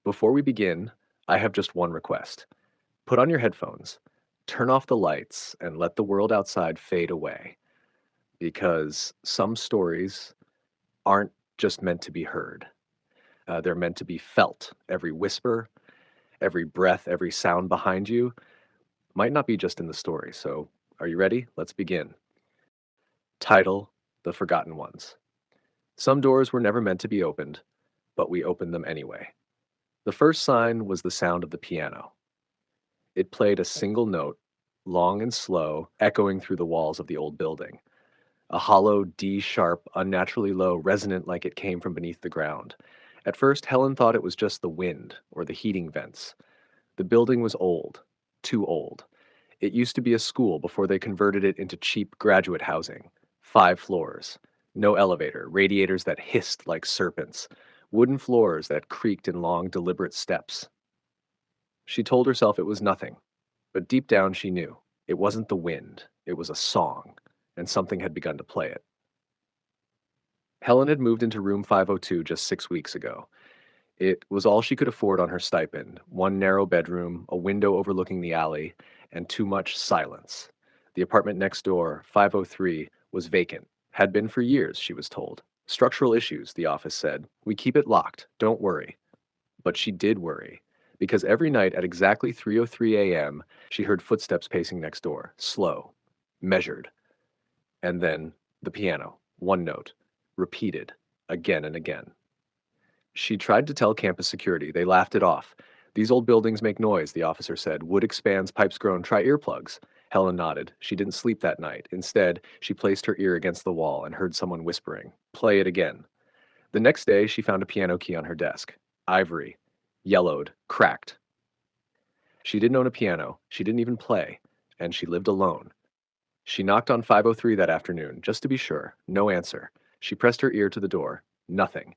Before we begin, I have just one request. Put on your headphones, turn off the lights, and let the world outside fade away. Because some stories aren't just meant to be heard, they're meant to be felt. Every whisper, every breath, every sound behind you might not be just in the story. So, are you ready? Let's begin. Title: The Forgotten Ones. Some doors were never meant to be opened, but we opened them anyway. The first sign was the sound of the piano. It played a single note, long and slow, echoing through the walls of the old building. A hollow D sharp, unnaturally low, resonant like it came from beneath the ground. At first, Helen thought it was just the wind or the heating vents. The building was old, too old. It used to be a school before they converted it into cheap graduate housing. 5 floors. No elevator, radiators that hissed like serpents, wooden floors that creaked in long, deliberate steps. She told herself it was nothing, but deep down she knew. It wasn't the wind, it was a song, and something had begun to play it. Helen had moved into room 502 just 6 weeks ago. It was all she could afford on her stipend: one narrow bedroom, a window overlooking the alley, and too much silence. The apartment next door, 503, was vacant. Had been for years, she was told. Structural issues, the office said. We keep it locked, don't worry. But she did worry, because every night at exactly 3:03 a.m., she heard footsteps pacing next door, slow, measured, and then the piano, one note, repeated, again and again. She tried to tell campus security. They laughed it off. These old buildings make noise, the officer said. Wood expands, pipes groan, try earplugs. Helen nodded. She didn't sleep that night. Instead, she placed her ear against the wall and heard someone whispering, "Play it again." The next day, she found a piano key on her desk. Ivory. Yellowed. Cracked. She didn't own a piano. She didn't even play. And she lived alone. She knocked on 503 that afternoon, just to be sure. No answer. She pressed her ear to the door. Nothing.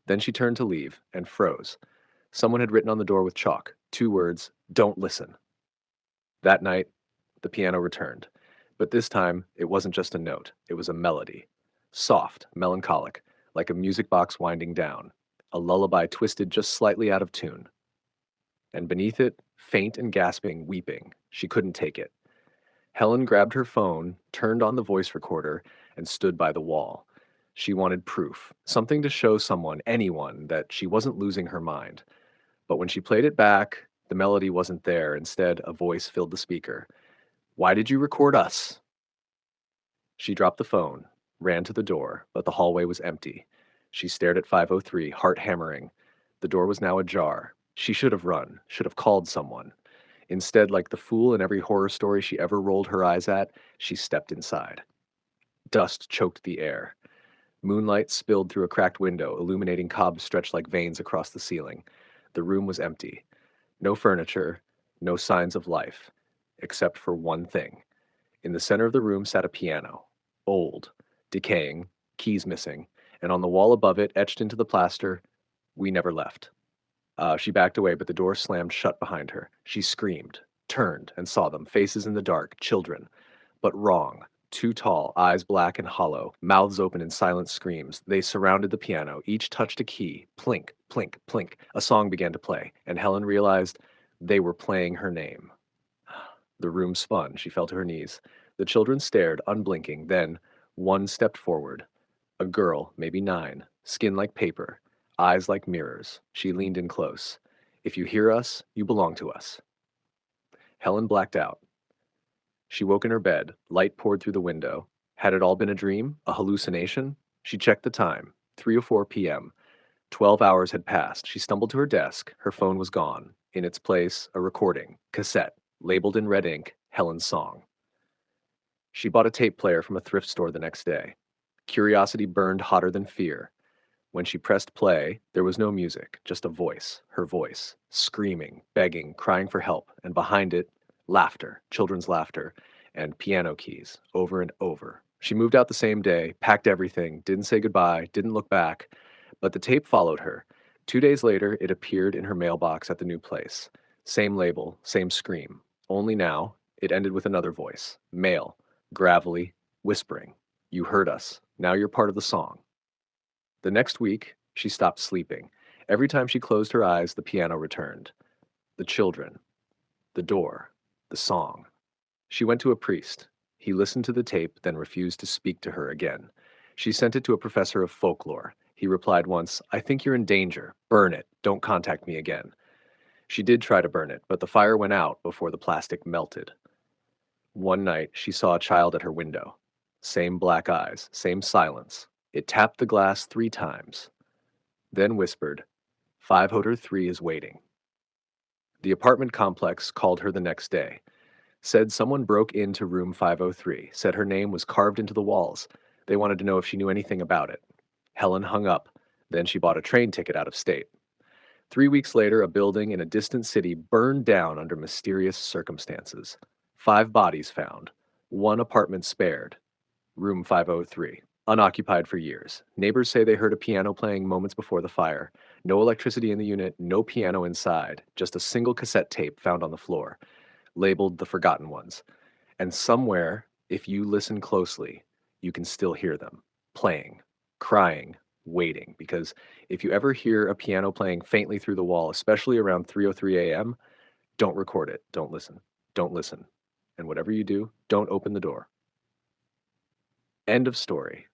Then she turned to leave and froze. Someone had written on the door with chalk 2 words: "Don't listen." That night, the piano returned. But this time, it wasn't just a note. It was a melody. Soft, melancholic, like a music box winding down. A lullaby twisted just slightly out of tune. And beneath it, faint and gasping, weeping. She couldn't take it. Helen grabbed her phone, turned on the voice recorder, and stood by the wall. She wanted proof, something to show someone, anyone, that she wasn't losing her mind. But when she played it back, the melody wasn't there. Instead, a voice filled the speaker. "Why did you record us?" She dropped the phone, ran to the door, but the hallway was empty. She stared at 503, heart hammering. The door was now ajar. She should have run, should have called someone. Instead, like the fool in every horror story she ever rolled her eyes at, she stepped inside. Dust choked the air. Moonlight spilled through a cracked window, illuminating cobs stretched like veins across the ceiling. The room was empty. No furniture, no signs of life, except for one thing. In the center of the room sat a piano. Old, decaying, keys missing, and on the wall above it, etched into the plaster, "We never left." She backed away, but the door slammed shut behind her. She screamed, turned, and saw them, faces in the dark, children. But wrong. Too tall, eyes black and hollow, mouths open in silent screams. They surrounded the piano. Each touched a key. Plink, plink, plink. A song began to play, and Helen realized they were playing her name. The room spun. She fell to her knees. The children stared, unblinking. Then one stepped forward. A girl, maybe 9, skin like paper, eyes like mirrors. She leaned in close. "If you hear us, you belong to us." Helen blacked out. She woke in her bed. Light poured through the window. Had it all been a dream? A hallucination? She checked the time. 3:04 p.m. 12 hours had passed. She stumbled to her desk. Her phone was gone. In its place, a recording, cassette, labeled in red ink, Helen's song. She bought a tape player from a thrift store the next day. Curiosity burned hotter than fear. When she pressed play, there was no music, just a voice, her voice, screaming, begging, crying for help, and behind it, laughter, children's laughter, and piano keys, over and over. She moved out the same day, packed everything, didn't say goodbye, didn't look back, but the tape followed her. 2 days later, it appeared in her mailbox at the new place. Same label, same scream. Only now, it ended with another voice, male, gravelly, whispering. "You heard us. Now you're part of the song." The next week, she stopped sleeping. Every time she closed her eyes, the piano returned. The children, the door, the song. She went to a priest. He listened to the tape, then refused to speak to her again. She sent it to a professor of folklore. He replied once, "I think you're in danger. Burn it. Don't contact me again." She did try to burn it, but the fire went out before the plastic melted. One night, she saw a child at her window. Same black eyes, same silence. It tapped the glass 3 times, then whispered, "503 is waiting." The apartment complex called her the next day. Said someone broke into room 503, said her name was carved into the walls. They wanted to know if she knew anything about it. Helen hung up. Then she bought a train ticket out of state. 3 weeks later, a building in a distant city burned down under mysterious circumstances. 5 bodies found. One apartment spared. Room 503. Unoccupied for years. Neighbors say they heard a piano playing moments before the fire. No electricity in the unit, no piano inside, just a single cassette tape found on the floor, labeled The Forgotten Ones. And somewhere, if you listen closely, you can still hear them playing, crying, waiting. Because if you ever hear a piano playing faintly through the wall, especially around 3:03 a.m., don't record it. Don't listen. Don't listen. And whatever you do, don't open the door. End of story.